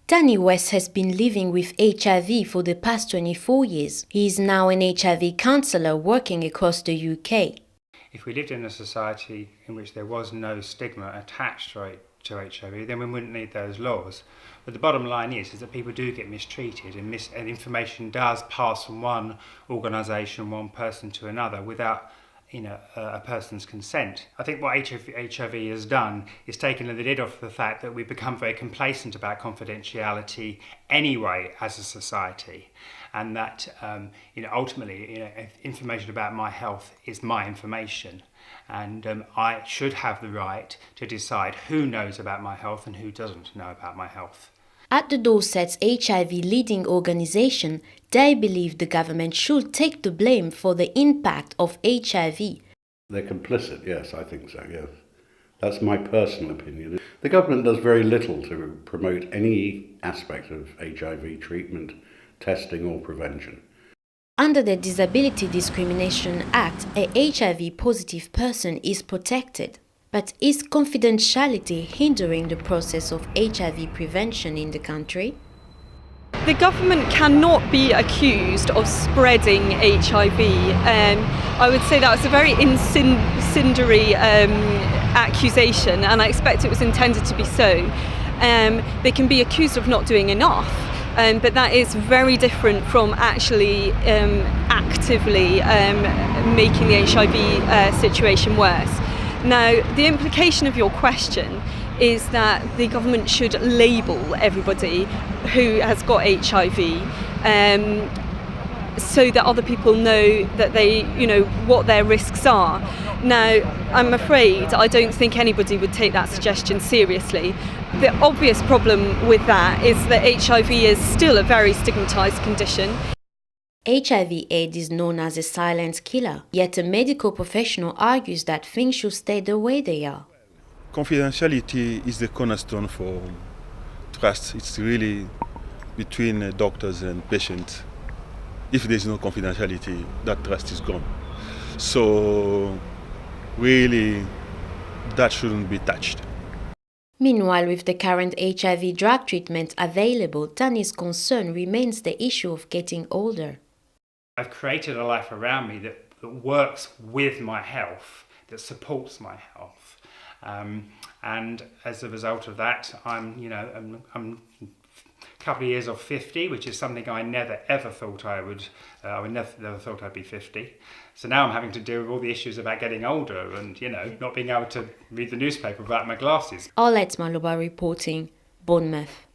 Danny West has been living with HIV for the past 24 years. He is now an HIV counsellor working across the UK. If we lived in a society in which there was no stigma attached to HIV, then we wouldn't need those laws. But the bottom line is that people do get mistreated, and information does pass from one organisation, one person to another without a person's consent. I think what HIV has done is taken the lid off the fact that we've become very complacent about confidentiality anyway as a society, and that ultimately information about my health is my information, and I should have the right to decide who knows about my health and who doesn't know about my health. At the Dorset's HIV leading organisation, they believe the government should take the blame for the impact of HIV. They're complicit, yes, I think so, yes. That's my personal opinion. The government does very little to promote any aspect of HIV treatment, testing or prevention. Under the Disability Discrimination Act, a HIV-positive person is protected. But is confidentiality hindering the process of HIV prevention in the country? The government cannot be accused of spreading HIV. I would say that was a very incendiary accusation, and I expect it was intended to be so. They can be accused of not doing enough, but that is very different from actually actively making the HIV situation worse. Now, the implication of your question is that the government should label everybody who has got HIV so that other people know that what their risks are. Now, I'm afraid I don't think anybody would take that suggestion seriously. The obvious problem with that is that HIV is still a very stigmatised condition. HIV/AIDS is known as a silent killer, yet a medical professional argues that things should stay the way they are. Confidentiality is the cornerstone for trust. It's really between doctors and patients. If there's no confidentiality, that trust is gone. So really, that shouldn't be touched. Meanwhile, with the current HIV drug treatment available, Danny's concern remains the issue of getting older. I've created a life around me that works with my health, that supports my health, and as a result of that, I'm a couple of years off 50, which is something I never ever thought I would. I never thought I'd be 50. So now I'm having to deal with all the issues about getting older and not being able to read the newspaper without my glasses. Arlette reporting, Bournemouth.